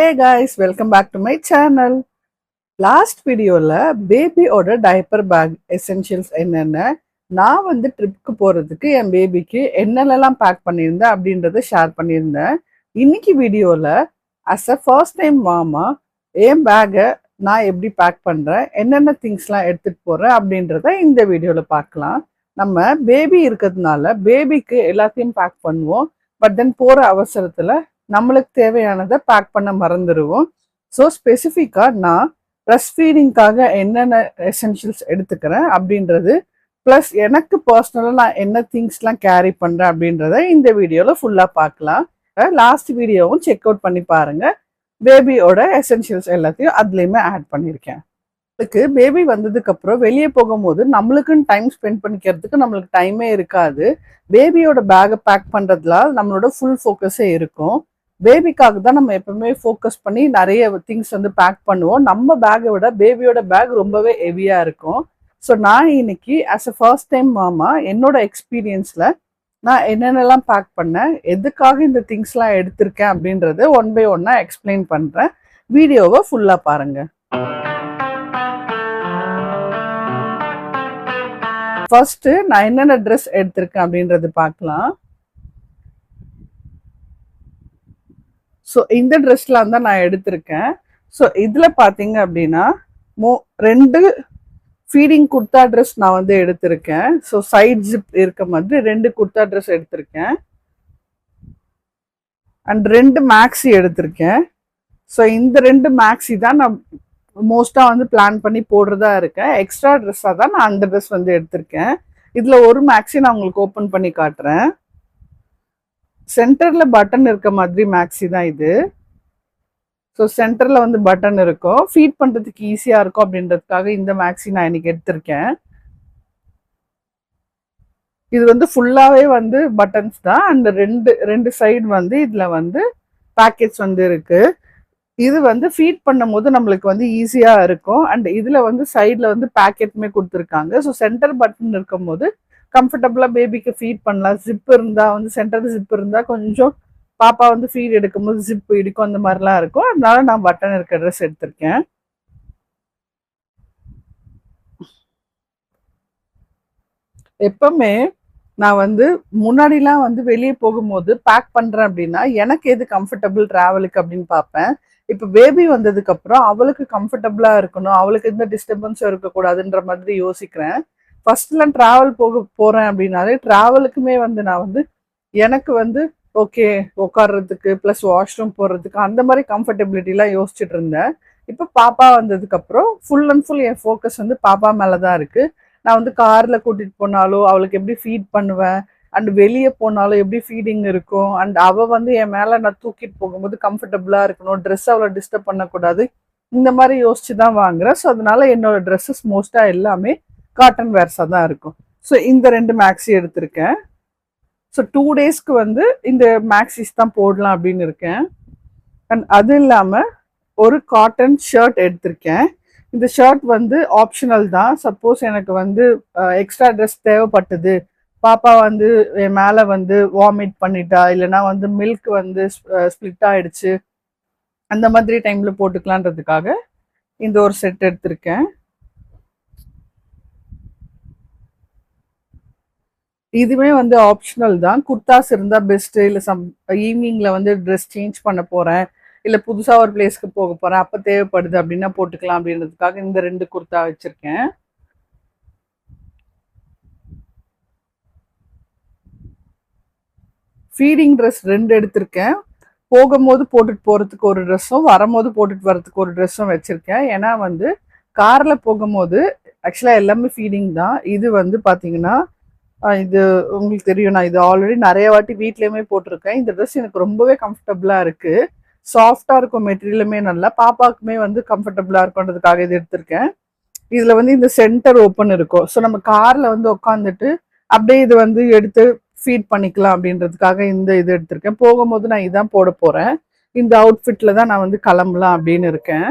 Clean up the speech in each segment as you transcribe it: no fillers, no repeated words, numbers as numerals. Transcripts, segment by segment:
Hey guys, welcome back to my channel. Last வீடியோவில் பேபியோட diaper back essentials என்னென்ன நான் வந்து ட்ரிப்புக்கு போகிறதுக்கு என் பேபிக்கு என்னென்னலாம் பேக் பண்ணியிருந்தேன் அப்படின்றத ஷேர் பண்ணியிருந்தேன். இன்னைக்கு வீடியோவில் அஸ் அ ஃபர்ஸ்ட் டைம் மாமா என் பேக்கை நான் எப்படி பேக் பண்ணுறேன், என்னென்ன திங்ஸ்லாம் எடுத்துகிட்டு போகிறேன் அப்படின்றத இந்த வீடியோவில் பார்க்கலாம். நம்ம பேபி இருக்கிறதுனால பேபிக்கு எல்லாத்தையும் பேக் பண்ணுவோம். பட் தென் போகிற அவசரத்தில் நம்மளுக்கு தேவையானதை பேக் பண்ண மறந்துடுவோம். ஸோ ஸ்பெசிஃபிக்காக நான் ப்ரெஸ்ட் ஃபீடிங்காக என்னென்ன எசென்ஷியல்ஸ் எடுத்துக்கிறேன் அப்படின்றது, ப்ளஸ் எனக்கு பர்சனலாக நான் என்ன திங்ஸ்லாம் கேரி பண்ணுறேன் அப்படின்றத இந்த வீடியோவில் ஃபுல்லாக பார்க்கலாம். லாஸ்ட் வீடியோவும் செக் அவுட் பண்ணி பாருங்கள். பேபியோட எசென்ஷியல்ஸ் எல்லாத்தையும் அதுலேயுமே ஆட் பண்ணியிருக்கேன். அதுக்கு பேபி வந்ததுக்கப்புறம் வெளியே போகும்போது நம்மளுக்குன்னு டைம் ஸ்பெண்ட் பண்ணிக்கிறதுக்கு நம்மளுக்கு டைமே இருக்காது. பேபியோட பேக்கை பேக் பண்ணுறதுல நம்மளோட ஃபுல் ஃபோக்கஸே இருக்கும். பேபிக்காக தான் நம்ம எப்பவுமே ஃபோக்கஸ் பண்ணி நிறைய திங்ஸ் வந்து பேக் பண்ணுவோம். நம்ம பேக்கை விட பேபியோட பேக் ரொம்பவே ஹெவியாக இருக்கும். ஸோ நான் இன்னைக்கு ஆஸ் அ ஃபர்ஸ்ட் டைம் மாமா என்னோட எக்ஸ்பீரியன்ஸில் நான் என்னென்னலாம் பேக் பண்ணேன், எதுக்காக இந்த திங்ஸ்லாம் எடுத்திருக்கேன் அப்படின்றத ஒன் பை ஒன்னாக எக்ஸ்பிளைன் பண்ணுறேன். வீடியோவை ஃபுல்லாக பாருங்கள். ஃபர்ஸ்ட்டு நான் என்னென்ன ட்ரெஸ் எடுத்திருக்கேன் அப்படின்றது பார்க்கலாம். ஸோ இந்த ட்ரெஸ்லாம் தான் நான் எடுத்திருக்கேன். ஸோ இதில் பார்த்தீங்க அப்படின்னா ரெண்டு ஃபீடிங் குர்த்தா ட்ரெஸ் நான் வந்து எடுத்திருக்கேன். ஸோ சைட் ஜிப் இருக்க மாதிரி ரெண்டு குர்த்தா ட்ரெஸ் எடுத்திருக்கேன். அண்ட் ரெண்டு மேக்ஸி எடுத்திருக்கேன். ஸோ இந்த ரெண்டு மேக்ஸி தான் நான் மோஸ்ட்டாக வந்து பிளான் பண்ணி போடுறதா இருக்கேன். எக்ஸ்ட்ரா ட்ரெஸ்ஸாக தான் நான் அந்த ட்ரெஸ் வந்து எடுத்திருக்கேன். இதில் ஒரு மேக்ஸி நான் உங்களுக்கு ஓப்பன் பண்ணி காட்டுறேன். சென்டரில் பட்டன் இருக்க மாதிரி மேக்ஸி தான் இது. ஸோ சென்டரில் வந்து பட்டன் இருக்கும், ஃபீட் பண்ணுறதுக்கு ஈஸியாக இருக்கும் அப்படின்றதுக்காக இந்த மேக்ஸி நான் இன்னைக்கு எடுத்திருக்கேன். இது வந்து ஃபுல்லாகவே வந்து பட்டன்ஸ் தான். அண்ட் ரெண்டு சைடு வந்து இதில் வந்து பேக்கெட்ஸ் வந்து இருக்கு. இது வந்து ஃபீட் பண்ணும் போது நம்மளுக்கு வந்து ஈஸியாக இருக்கும். அண்ட் இதில் வந்து சைடில் வந்து பேக்கெட்டுமே கொடுத்துருக்காங்க. ஸோ சென்டர் பட்டன் இருக்கும் போது கம்ஃபர்டபுளாக பேபிக்கு ஃபீட் பண்ணலாம். ஜிப் இருந்தால் வந்து சென்டர் ஜிப் இருந்தால் கொஞ்சம் பாப்பா வந்து ஃபீட் எடுக்கும்போது ஜிப் இடிக்கும், அந்த மாதிரிலாம் இருக்கும். அதனால நான் பட்டன் இருக்க ட்ரெஸ் எடுத்திருக்கேன். எப்பவுமே நான் வந்து முன்னாடிலாம் வந்து வெளியே போகும்போது பேக் பண்ணுறேன் அப்படின்னா எனக்கு எது கம்ஃபர்டபுள் ட்ராவலுக்கு அப்படின்னு பார்ப்பேன். இப்போ பேபி வந்ததுக்கப்புறம் அவளுக்கு கம்ஃபர்டபுளாக இருக்கணும், அவளுக்கு எந்த டிஸ்டர்பன்ஸும் இருக்கக்கூடாதுன்ற மாதிரி யோசிக்கிறேன். ஃபர்ஸ்ட்லாம் ட்ராவல் போகிறேன் அப்படின்னாலே ட்ராவலுக்குமே வந்து நான் வந்து எனக்கு வந்து ஓகே உட்காடுறதுக்கு ப்ளஸ் வாஷ்ரூம் போகிறதுக்கு அந்த மாதிரி கம்ஃபர்டபிலிட்டிலாம் யோசிச்சுட்டு இருந்தேன். இப்போ பாப்பா வந்ததுக்கப்புறம் full and full N focus வந்து பாப்பா மேலே தான் இருக்குது. நான் வந்து காரில் கூட்டிகிட்டு போனாலும் அவளுக்கு எப்படி ஃபீட் பண்ணுவேன், அண்ட் வெளியே போனாலும் எப்படி ஃபீடிங் இருக்கும், அண்ட் அவள் வந்து என் மேலே நான் தூக்கிட்டு போகும்போது கம்ஃபர்டபுளாக இருக்கணும், ட்ரெஸ் அவளை டிஸ்டர்ப் பண்ணக்கூடாது, இந்த மாதிரி யோசிச்சு தான் வாங்குறேன். ஸோ அதனால என்னோட ட்ரெஸ்ஸஸ் மோஸ்ட்டாக எல்லாமே காட்டன் வேர்ஸாக தான் இருக்கும். ஸோ இந்த ரெண்டு மேக்ஸி எடுத்திருக்கேன். ஸோ 2 டேஸ்க்கு வந்து இந்த மேக்ஸிஸ் தான் போடலாம் அப்படின்னு இருக்கேன். அண்ட் அது இல்லாமல் ஒரு காட்டன் ஷர்ட் எடுத்திருக்கேன். இந்த ஷர்ட் வந்து ஆப்ஷனல் தான். சப்போஸ் எனக்கு வந்து எக்ஸ்ட்ரா ட்ரெஸ் தேவைப்பட்டது, பாப்பா வந்து என் மேலே வந்து வாமிட் பண்ணிட்டா, இல்லைனா வந்து மில்க் வந்து ஸ்ப்ளிட் ஆகிடுச்சு, அந்த மாதிரி டைமில் போட்டுக்கலான்றதுக்காக இந்த ஒரு செட் எடுத்திருக்கேன். இதுவே வந்து ஆப்ஷனல் தான். குர்தாஸ் இருந்தால் பெஸ்ட்டு. இல்லை ஈவினிங்கில் வந்து ட்ரெஸ் சேஞ்ச் பண்ண போகிறேன், இல்லை புதுசாக ஒரு பிளேஸ்க்கு போக போகிறேன், அப்போ தேவைப்படுது அப்படின்னா போட்டுக்கலாம் அப்படின்றதுக்காக இந்த ரெண்டு குர்தா வச்சுருக்கேன். ஃபீடிங் ட்ரெஸ் ரெண்டு எடுத்திருக்கேன். போகும்போது போட்டுட்டு போகிறதுக்கு ஒரு ட்ரெஸ்ஸும் வரும்போது போட்டுட்டு வரதுக்கு ஒரு ட்ரெஸ்ஸும் வச்சுருக்கேன். ஏன்னா வந்து காரில் போகும்போது ஆக்சுவலாக எல்லாமே ஃபீடிங் தான். இது வந்து பார்த்தீங்கன்னா இது உங்களுக்கு தெரியும், நான் இது ஆல்ரெடி நிறைய வாட்டி வீட்லேயுமே போட்டிருக்கேன். இந்த ட்ரெஸ் எனக்கு ரொம்பவே கம்ஃபர்டபுளாக இருக்குது. சாஃப்டாக இருக்கும், மெட்டீரியலுமே நல்லா, பாப்பாவுக்குமே வந்து கம்ஃபர்டபுளாக இருக்குன்றதுக்காக இது எடுத்திருக்கேன். இதில் வந்து இந்த சென்டர் ஓப்பன் இருக்கும். ஸோ நம்ம காரில் வந்து உட்காந்துட்டு அப்படியே இது வந்து எடுத்து ஃபீட் பண்ணிக்கலாம் அப்படின்றதுக்காக இந்த இது எடுத்திருக்கேன். போகும்போது நான் இதான் போட போகிறேன். இந்த அவுட்ஃபிட்டில் தான் நான் வந்து கிளம்பலாம் அப்படின்னு இருக்கேன்.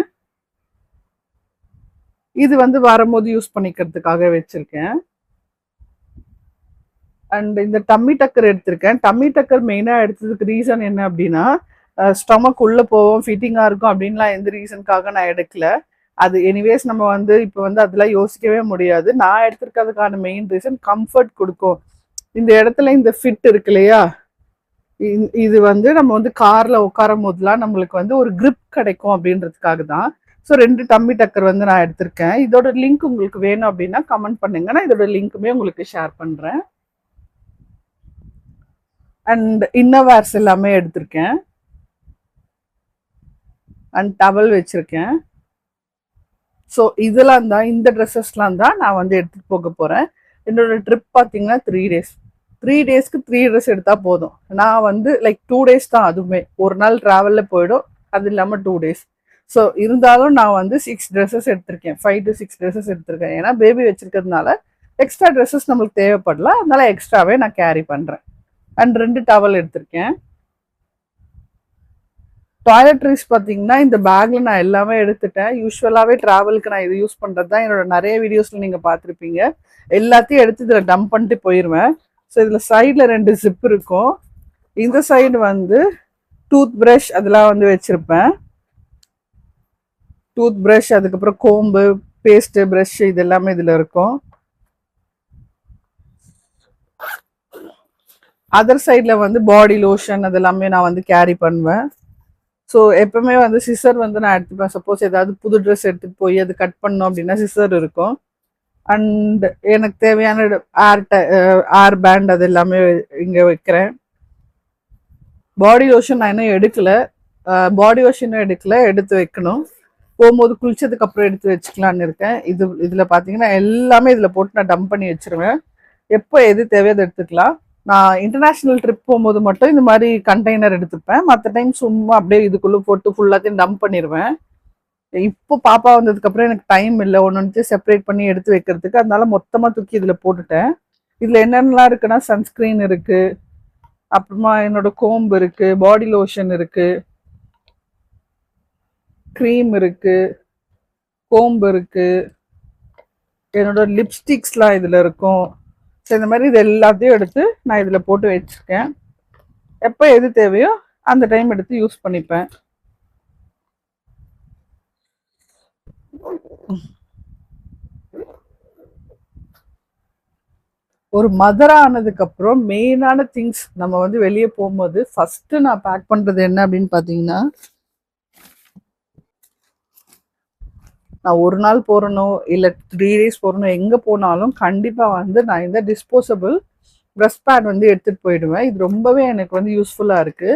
இது வந்து வரும்போது யூஸ் பண்ணிக்கிறதுக்காக வச்சுருக்கேன். அண்ட் இந்த டம்மி டக்கர் எடுத்திருக்கேன். டம்மி டக்கர் மெயினாக எடுத்ததுக்கு ரீசன் என்ன அப்படின்னா, ஸ்டொமக் உள்ள போவோம், ஃபிட்டிங்கா இருக்கும் அப்படின்லாம் எந்த ரீசனுக்காக நான் எடுக்கல. அது எனிவேஸ் நம்ம வந்து இப்போ வந்து அதெல்லாம் யோசிக்கவே முடியாது. நான் எடுத்திருக்கிறதுக்கான மெயின் ரீசன் கம்ஃபர்ட் கொடுக்கும். இந்த இடத்துல இந்த ஃபிட் இருக்கு இல்லையா, இது வந்து நம்ம வந்து கார்ல உட்காரும் போதுலாம் நம்மளுக்கு வந்து ஒரு கிரிப் கிடைக்கும் அப்படின்றதுக்காக தான். ஸோ 2 டம்மி டக்கர் வந்து நான் எடுத்திருக்கேன். இதோட லிங்க் உங்களுக்கு வேணும் அப்படின்னா கமெண்ட் பண்ணுங்க, நான் இதோட லிங்க்குமே உங்களுக்கு ஷேர் பண்றேன். அண்ட் இன்னர்வேர்ஸ் எல்லாமே எடுத்திருக்கேன். அண்ட் டவல் வச்சிருக்கேன். ஸோ இதெல்லாம் தான், இந்த ட்ரெஸ்ஸஸ்லாம் தான் நான் வந்து எடுத்துகிட்டு போக போகிறேன். என்னோட ட்ரிப் பார்த்தீங்கன்னா 3 டேஸ். 3 டேஸ்க்கு 3 ட்ரெஸ் எடுத்தால் போதும். நான் வந்து லைக் 2 டேஸ் தான், அதுவுமே ஒரு நாள் ட்ராவலில் போயிடும், அது இல்லாமல் 2 டேஸ். ஸோ இருந்தாலும் நான் வந்து 6 ட்ரெஸ்ஸஸ் எடுத்திருக்கேன், 5 to 6 ட்ரெஸ்ஸஸ் எடுத்திருக்கேன். ஏன்னா பேபி வச்சிருக்கிறதுனால எக்ஸ்ட்ரா ட்ரெஸ்ஸஸ் நம்மளுக்கு தேவைப்படல, அதனால எக்ஸ்ட்ராவே நான் கேரி பண்ணுறேன். அண்ட் 2 டவல் எடுத்திருக்கேன். டாய்லெட்ரிஸ் பார்த்தீங்கன்னா இந்த பேக்ல நான் எல்லாமே எடுத்துட்டேன். யூஸ்வலாகவே ட்ராவலுக்கு நான் இது யூஸ் பண்ணுறது தான். என்னோட நிறைய வீடியோஸில் நீங்கள் பார்த்துருப்பீங்க. எல்லாத்தையும் எடுத்து இதில் டம்ப் பண்ணிட்டு போயிடுவேன். ஸோ இதில் சைடில் 2 ஜிப் இருக்கும். இந்த சைடு வந்து டூத் ப்ரஷ் அதெல்லாம் வந்து வச்சுருப்பேன். டூத் ப்ரஷ், அதுக்கப்புறம் கோம்பு, பேஸ்ட்டு, ப்ரஷ் இது எல்லாமே இதில் இருக்கும். அதர் சைடில் வந்து பாடி லோஷன் அதெல்லாமே நான் வந்து கேரி பண்ணுவேன். ஸோ எப்பவுமே வந்து சிசர் வந்து நான் எடுத்துப்பேன். சப்போஸ் ஏதாவது புது ட்ரெஸ் எடுத்துகிட்டு போய் அது கட் பண்ணோம் அப்படின்னா சிசர் இருக்கும். அண்ட் எனக்கு தேவையான ஏர் பேண்ட் அது எல்லாமே இங்கே வைக்கிறேன். பாடி லோஷன் நான் இன்னும் எடுக்கல, எடுத்து வைக்கணும். போகும்போது குளிச்சதுக்கு அப்புறம் எடுத்து வச்சுக்கலான்னு இருக்கேன். இதில் பார்த்தீங்கன்னா எல்லாமே இதில் போட்டு நான் டம்ப் பண்ணி வச்சிருவேன். எப்போ எது தேவையோ அதை எடுத்துக்கலாம். நான் இன்டர்நேஷ்னல் ட்ரிப் போகும்போது மட்டும் இந்த மாதிரி கண்டெய்னர் எடுத்துப்பேன். மற்ற டைம் சும்மா அப்படியே இதுக்குள்ளே போட்டு ஃபுல்லாத்தையும் டம்ப் பண்ணிடுவேன். இப்போ பாப்பா வந்ததுக்கப்புறம் எனக்கு டைம் இல்லை ஒன்று செப்பரேட் பண்ணி எடுத்து வைக்கிறதுக்கு, அதனால மொத்தமாக தூக்கி இதில் போட்டுட்டேன். இதில் என்னென்னலாம் இருக்குன்னா சன்ஸ்க்ரீன் இருக்குது, அப்புறமா என்னோட கோம்பு இருக்குது, பாடி லோஷன் இருக்குது, க்ரீம் இருக்குது, கோம்பு இருக்குது, என்னோட லிப்ஸ்டிக்ஸ்லாம் இதில் இருக்கும். ஸோ இந்த மாதிரி இது எல்லாத்தையும் எடுத்து நான் இதில் போட்டு வச்சுருக்கேன். எப்போ எது தேவையோ அந்த டைம் எடுத்து யூஸ் பண்ணிப்பேன். ஒரு மதர் ஆனதுக்கப்புறம் மெயினான திங்ஸ் நம்ம வந்து வெளியே போகும்போது ஃபஸ்ட்டு நான் பேக் பண்ணுறது என்ன அப்படின்னு பார்த்தீங்கன்னா, நான் ஒரு நாள் போகிறனோ இல்லை 3 டேஸ் போகிறனோ எங்கே போனாலும் கண்டிப்பாக வந்து நான் இந்த டிஸ்போசபிள் ப்ரெஷ் பேட் வந்து எடுத்துகிட்டு போயிடுவேன். இது ரொம்பவே எனக்கு வந்து யூஸ்ஃபுல்லாக இருக்குது.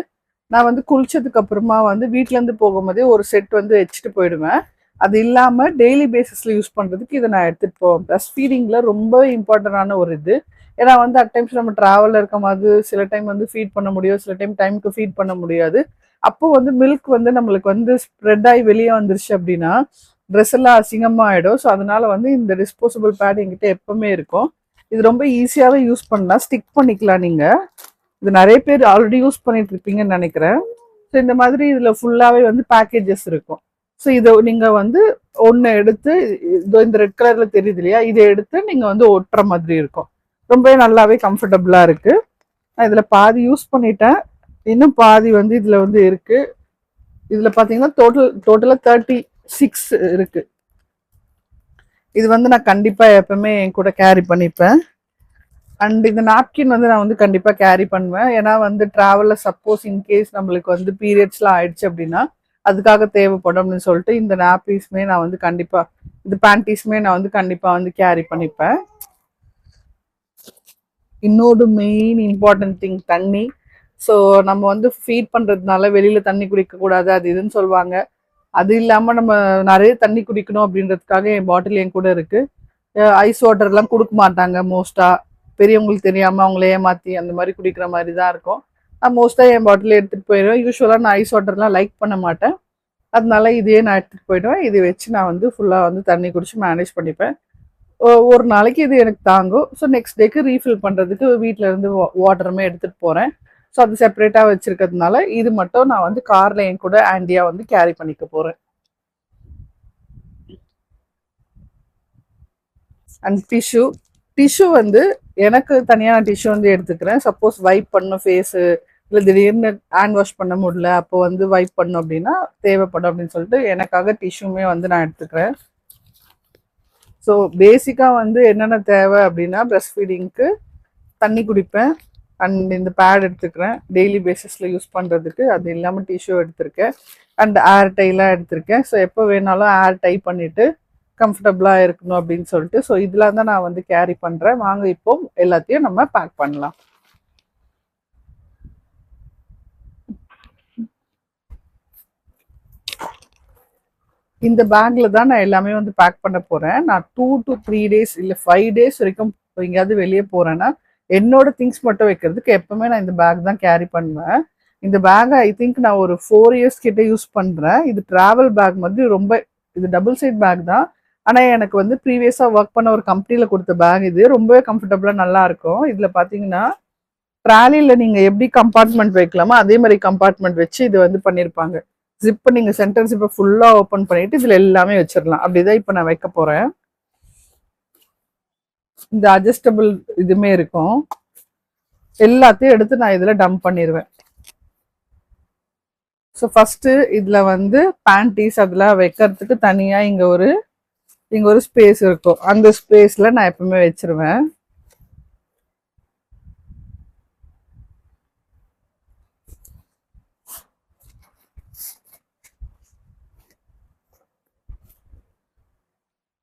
நான் வந்து குளிச்சதுக்கு அப்புறமா வந்து வீட்டிலேருந்து போகும்போதே ஒரு செட் வந்து வச்சுட்டு போயிடுவேன். அது இல்லாமல் டெய்லி பேசிஸில் யூஸ் பண்ணுறதுக்கு இதை நான் எடுத்துகிட்டு போவேன். ப்ரெஷ் ஃபீடிங்கில் ரொம்பவே இம்பார்ட்டண்டான ஒரு இது. ஏன்னா வந்து அட் டைம்ஸ் நம்ம ட்ராவலில் இருக்கும் போது சில டைம் வந்து ஃபீட் பண்ண முடியும், சில டைம் டைமுக்கு ஃபீட் பண்ண முடியாது. அப்போ வந்து மில்க் வந்து நம்மளுக்கு வந்து ஸ்ப்ரெட் ஆகி வெளியே வந்துருச்சு அப்படின்னா ட்ரெஸ் எல்லாம் அசிங்கமாக ஆகிடும். ஸோ அதனால வந்து இந்த டிஸ்போசபிள் பேட் என்கிட்ட எப்பவுமே இருக்கும். இது ரொம்ப ஈஸியாகவே யூஸ் பண்ணலாம், ஸ்டிக் பண்ணிக்கலாம். நீங்கள் இது நிறைய பேர் ஆல்ரெடி யூஸ் பண்ணிட்டு இருப்பீங்கன்னு நினைக்கிறேன். ஸோ இந்த மாதிரி இதில் ஃபுல்லாகவே வந்து பேக்கேஜஸ் இருக்கும். ஸோ இதை நீங்கள் வந்து ஒன்று எடுத்து இந்த ரெட் கலரில் தெரியுது இல்லையா, இதை எடுத்து நீங்கள் வந்து ஒட்டுற மாதிரி இருக்கும். ரொம்பவே நல்லாவே கம்ஃபர்டபுளாக இருக்குது. நான் இதில் பாதி யூஸ் பண்ணிட்டேன், இன்னும் பாதி வந்து இதில் வந்து இருக்குது. இதில் பார்த்தீங்கன்னா டோட்டலாக 36 இருக்குது. இது வந்து நான் கண்டிப்பாக எப்பவுமே என் கூட கேரி பண்ணிப்பேன். அண்ட் இந்த நாப்கின் வந்து நான் வந்து கண்டிப்பாக கேரி பண்ணுவேன். ஏன்னா வந்து ட்ராவலில் சப்போஸ் இன்கேஸ் நம்மளுக்கு வந்து பீரியட்ஸ்லாம் ஆயிடுச்சு அப்படின்னா அதுக்காக தேவைப்படும் அப்படின்னு சொல்லிட்டு இந்த நாப்பீஸ்மே நான் வந்து கண்டிப்பாக, இந்த பேண்டீஸ்மே நான் வந்து கண்டிப்பாக வந்து கேரி பண்ணிப்பேன். இன்னொரு மெயின் இம்பார்ட்டன்ட் திங் தண்ணி. ஸோ நம்ம வந்து ஃபீட் பண்ணுறதுனால வெளியில் தண்ணி குடிக்கக்கூடாது அது இதுன்னு சொல்லுவாங்க. அது இல்லாமல் நம்ம நிறைய தண்ணி குடிக்கணும் அப்படின்றதுக்காக என் பாட்டில் என் கூட இருக்குது. ஐஸ் வாட்டர்லாம் கொடுக்க மாட்டாங்க மோஸ்ட்டாக, பெரியவங்களுக்கு தெரியாமல் அவங்கள ஏமாற்றி அந்த மாதிரி குடிக்கிற மாதிரி தான் இருக்கும். நான் மோஸ்ட்டாக என் பாட்டில் எடுத்துகிட்டு போயிடுவேன். யூஸ்வலாக நான் ஐஸ் வாட்டர்லாம் லைக் பண்ண மாட்டேன், அதனால இதையே நான் எடுத்துகிட்டு போயிடுவேன். இதை வச்சு நான் வந்து ஃபுல்லாக வந்து தண்ணி குடிச்சு மேனேஜ் பண்ணிப்பேன். ஒரு நாளைக்கு இது எனக்கு தாங்கும். ஸோ நெக்ஸ்ட் டேக்கு ரீஃபில் பண்ணுறதுக்கு வீட்டில் இருந்து வாட்டருமே எடுத்துகிட்டு போகிறேன். ஸோ அது செப்பரேட்டாக வச்சுருக்கிறதுனால இது மட்டும் நான் வந்து காரில் என் கூட ஆண்டியாக வந்து கேரி பண்ணிக்க போகிறேன். அண்ட் டிஷ்யூ வந்து எனக்கு தனியாக நான் டிஷ்யூ வந்து எடுத்துக்கிறேன். சப்போஸ் வைப் பண்ணும் ஃபேஸு இல்லை திடீர்னு ஹேண்ட் வாஷ் பண்ண முடியல, அப்போ வந்து வைப் பண்ணும் அப்படின்னா தேவைப்படும் அப்படின்னு சொல்லிட்டு எனக்காக டிஷ்யூமே வந்து நான் எடுத்துக்கிறேன். ஸோ பேசிக்காக வந்து என்னென்ன தேவை அப்படின்னா பிரஸ்ட் ஃபீடிங்க்கு தண்ணி குடிப்பேன், அண்ட் இந்த பேட் எடுத்துக்கிறேன் டெய்லி பேசிஸில் யூஸ் பண்ணுறதுக்கு. அது இல்லாமல் டிஷ்யூ எடுத்திருக்கேன், அண்ட் ஏர் டைலாம் எடுத்திருக்கேன். ஸோ எப்போ வேணாலும் ஏர் டை பண்ணிவிட்டு கம்ஃபர்டபுளாக இருக்கணும் அப்படின்னு சொல்லிட்டு ஸோ இதெல்லாம் தான் நான் வந்து கேரி பண்ணுறேன். வாங்க இப்போ எல்லாத்தையும் நம்ம பேக் பண்ணலாம். இந்த பேக்ல தான் நான் எல்லாமே வந்து பேக் பண்ண போறேன். நான் 2 to 3 டேஸ் இல்லை 5 டேஸ் வரைக்கும் எங்கேயாவது வெளியே போறேன்னா என்னோட திங்ஸ் மட்டும் வைக்கிறதுக்கு எப்பவுமே நான் இந்த பேக் தான் கேரி பண்ணுவேன். இந்த பேக் ஐ திங்க் நான் ஒரு 4 இயர்ஸ் கிட்ட யூஸ் பண்றேன். இது டிராவல் பேக் மாதிரி ரொம்ப, இது டபுள் சைட் பேக் தான். ஆனால் எனக்கு வந்து ப்ரீவியஸாக ஒர்க் பண்ண ஒரு கம்பெனியில் கொடுத்த பேக் இது ரொம்பவே கம்ஃபர்டபுளாக நல்லா இருக்கும். இதில் பார்த்தீங்கன்னா ட்ராலியில் நீங்கள் எப்படி கம்பார்ட்மெண்ட் வைக்கலாமோ அதே மாதிரி கம்பார்ட்மெண்ட் வச்சு இது வந்து பண்ணியிருப்பாங்க. ஜிப்பை நீங்கள் சென்டர் ஜிப்பை ஃபுல்லாக ஓப்பன் பண்ணிட்டு இதில் எல்லாமே வச்சிடலாம். அப்படிதான் இப்போ நான் வைக்க போகிறேன். இந்த அட்ஜஸ்டபிள் இதுமே இருக்கும். எல்லாத்தையும் எடுத்து நான் இதில் டம்ப் பண்ணிடுவேன். ஸோ ஃபஸ்ட்டு இதில் வந்து பேண்டீஸ் அதெல்லாம் வைக்கிறதுக்கு தனியாக இங்கே ஒரு ஸ்பேஸ் இருக்கும். அந்த ஸ்பேஸில் நான் எப்பவுமே வச்சிருவேன்.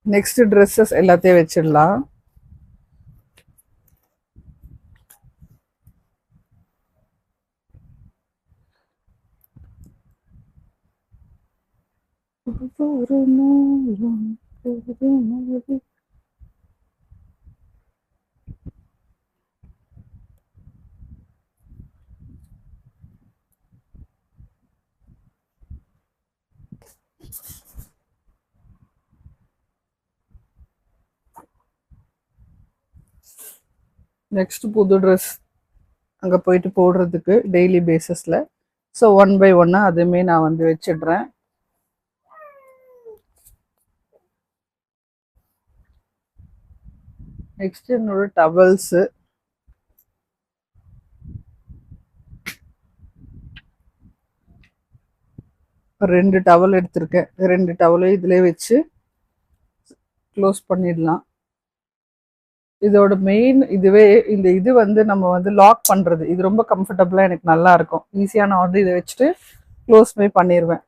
நெக்ஸ்ட் ட்ரெஸ்ஸஸ் எல்லாத்தையும் வச்சிடலாம். நெக்ஸ்ட் புது ட்ரெஸ் அங்கே போயிட்டு போடுறதுக்கு டெய்லி பேசிஸில். ஸோ 1 by 1 அதுவுமே நான் வந்து வச்சிடுறேன். நெக்ஸ்ட் என்னோட டவல்ஸு, ரெண்டு டவல் எடுத்திருக்கேன். 2 டவலையும் இதிலே வச்சு க்ளோஸ் பண்ணிடலாம். இதோட மெயின் இதுவே இந்த இது வந்து நம்ம வந்து லாக் பண்ணுறது இது ரொம்ப கம்ஃபர்டபுளாக எனக்கு நல்லா இருக்கும். ஈஸியாக நான் வந்து இதை வச்சுட்டு க்ளோஸ் பண்ணிடுவேன்.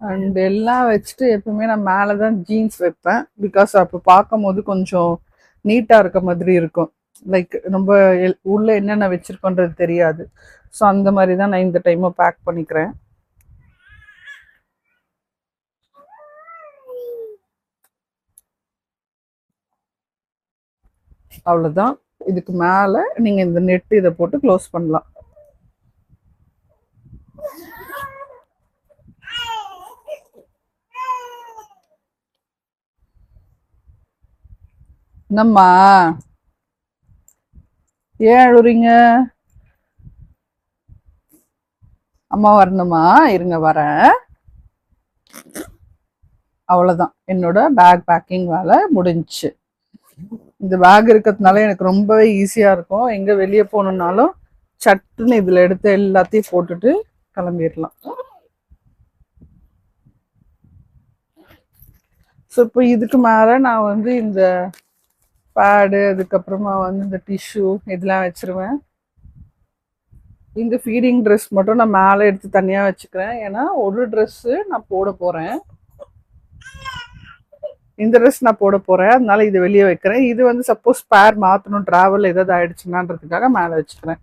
அண்ட் எல்லாம் வச்சுட்டு எப்பவுமே நான் மேலே தான் ஜீன்ஸ் வைப்பேன். பிகாஸ் அப்போ பார்க்கும் போது கொஞ்சம் நீட்டாக இருக்க மாதிரி இருக்கும். லைக் ரொம்ப உள்ள என்னென்ன வச்சிருக்கோன்றது தெரியாது. ஸோ அந்த மாதிரி தான் நான் இந்த டைமும் பேக் பண்ணிக்கிறேன். அவ்வளோதான். இதுக்கு மேலே நீங்கள் இந்த நெட் இதை போட்டு க்ளோஸ் பண்ணலாம். என்னம்மா ஏன் அழுறீங்க? அம்மா வரணுமா? இருங்க வரேன். அவ்வளோதான், என்னோட பேக் பேக்கிங் வேலை முடிஞ்சுச்சு. இந்த பேக் இருக்கிறதுனால எனக்கு ரொம்பவே ஈஸியாக இருக்கும். எங்கே வெளியே போகணுன்னாலும் சட்டுன்னு இதில் எடுத்து எல்லாத்தையும் போட்டுட்டு கிளம்பிடலாம். ஸோ இப்போ இதுக்கு மேலே நான் வந்து இந்த பேடு, அதுக்கப்புறமா வந்து இந்த டிஷ்யூ இதெல்லாம் வச்சிருவேன். இந்த ஃபீடிங் ட்ரெஸ் மட்டும் நான் மேலே எடுத்து தனியாக வச்சுக்கிறேன். ஏன்னா ஒரு ட்ரெஸ்ஸு நான் போட போகிறேன், இந்த ட்ரெஸ் நான் போட போகிறேன், அதனால இதை வெளியே வைக்கிறேன். இது வந்து சப்போஸ் பேர் மாற்றணும், ட்ராவல் ஏதாவது ஆயிடுச்சுன்னான்றதுக்காக மேலே வச்சுக்கிறேன்.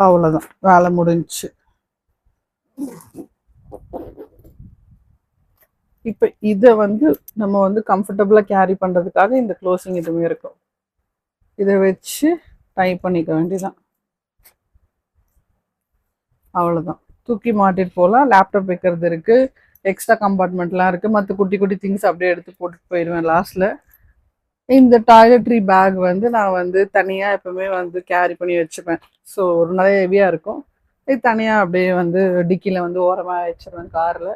அவ்வளோதான், வேலை முடிஞ்சுச்சு. இப்போ இதை வந்து நம்ம வந்து கம்ஃபர்டபுளாக கேரி பண்ணுறதுக்காக இந்த க்ளோசிங் இதுவுமே இருக்கும். இதை வச்சு டை பண்ணிக்க வேண்டியதான். அவ்வளோதான், தூக்கி மாட்டிட்டு போகலாம். லேப்டாப் வைக்கிறது இருக்குது, எக்ஸ்ட்ரா கம்பார்ட்மெண்ட்லாம் இருக்குது, மற்ற குட்டி குட்டி திங்ஸ் அப்படியே எடுத்து போட்டுட்டு போயிடுவேன் லாஸ்ட்டில். இந்த டாய்லெட்ரி பேக் வந்து நான் வந்து தனியாக எப்பவுமே வந்து கேரி பண்ணி வச்சுப்பேன். ஸோ ஒரு நிறைய ஹெவியாக இருக்கும். இது தனியாக அப்படியே வந்து டிக்கியில் வந்து ஓரமாக வச்சிருவேன் காரில்.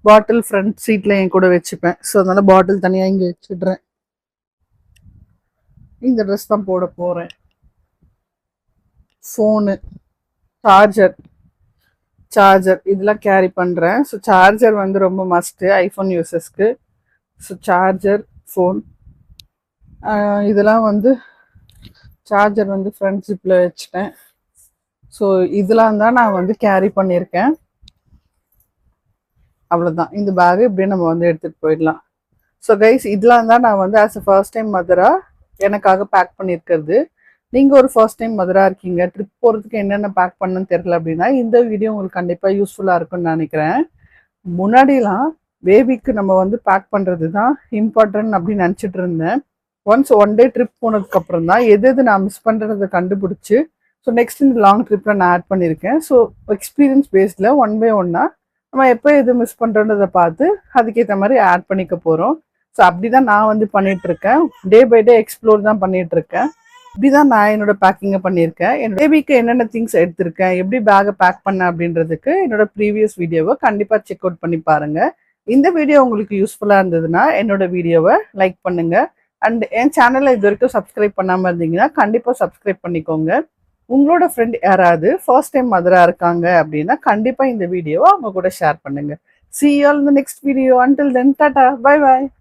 பாட்டில் ஃப்ரண்ட் சீட்டில் என் கூட வச்சுப்பேன். ஸோ அதனால பாட்டில் தனியாக இங்கே வச்சுடுறேன். இந்த ட்ரெஸ் தான் போட போகிறேன். ஃபோனு, சார்ஜர் இதெல்லாம் கேரி பண்ணுறேன். ஸோ சார்ஜர் வந்து ரொம்ப மஸ்ட்டு ஐஃபோன் யூசர்ஸ்க்கு. ஸோ சார்ஜர், ஃபோன் இதெல்லாம் வந்து சார்ஜர் வந்து ஃப்ரண்ட் ஜிப்பில் வச்சுட்டேன். ஸோ இதெல்லாம் தான் நான் வந்து கேரி பண்ணியிருக்கேன். அவ்வளோதான். இந்த பேகு இப்படியே நம்ம வந்து எடுத்துகிட்டு போயிடலாம். ஸோ கைஸ் இதெல்லாம் தான் நான் வந்து ஆஸ் அ ஃபர்ஸ்ட் டைம் மதராக எனக்காக பேக் பண்ணியிருக்கிறது. நீங்கள் ஒரு ஃபர்ஸ்ட் டைம் மதராக இருக்கீங்க, ட்ரிப் போகிறதுக்கு என்னென்ன பேக் பண்ணணும்னு தெரியல அப்படின்னா இந்த வீடியோ உங்களுக்கு கண்டிப்பாக யூஸ்ஃபுல்லாக இருக்கும்னு நினைக்கிறேன். முன்னாடிலாம் பேபிக்கு நம்ம வந்து பேக் பண்ணுறது தான் இம்பார்ட்டன்ட் அப்படின்னு நினச்சிட்டு இருந்தேன். ஒன் டே ட்ரிப் போனதுக்கப்புறம் தான் எது நான் மிஸ் பண்ணுறதை கண்டுபிடிச்சி ஸோ நெக்ஸ்ட் இந்த லாங் ட்ரிப்பில் நான் ஆட் பண்ணியிருக்கேன். ஸோ எக்ஸ்பீரியன்ஸ் பேஸில் ஒன் பை ஒன்னாக நம்ம எப்போ எது மிஸ் பண்ணுறோன்றதை பார்த்து அதுக்கேற்ற மாதிரி ஆட் பண்ணிக்க போகிறோம். ஸோ அப்படி தான் நான் வந்து பண்ணிகிட்ருக்கேன். டே பை டே எக்ஸ்ப்ளோர் தான் பண்ணிகிட்ருக்கேன். இப்படி தான் நான் என்னோட பேக்கிங்கை பண்ணியிருக்கேன். என் பேபிக்கு என்னென்ன திங்ஸ் எடுத்திருக்கேன், எப்படி பேக்கை பேக் பண்ணேன் அப்படின்றதுக்கு என்னோட ப்ரீவியஸ் வீடியோவை கண்டிப்பாக செக் அவுட் பண்ணி பாருங்கள். இந்த வீடியோ உங்களுக்கு யூஸ்ஃபுல்லாக இருந்ததுன்னா என்னோட வீடியோவை லைக் பண்ணுங்கள். அண்ட் என் சேனலை இது வரைக்கும் சப்ஸ்கிரைப் பண்ணாமல் இருந்தீங்கன்னா கண்டிப்பாக சப்ஸ்கிரைப் பண்ணிக்கோங்க. உங்களோட ஃப்ரெண்ட் யாராவது ஃபர்ஸ்ட் டைம் மதராக இருக்காங்க அப்படின்னா கண்டிப்பாக இந்த வீடியோவை அவங்க கூட ஷேர் பண்ணுங்கள். See you all in the next video. Until then, tata, bye bye.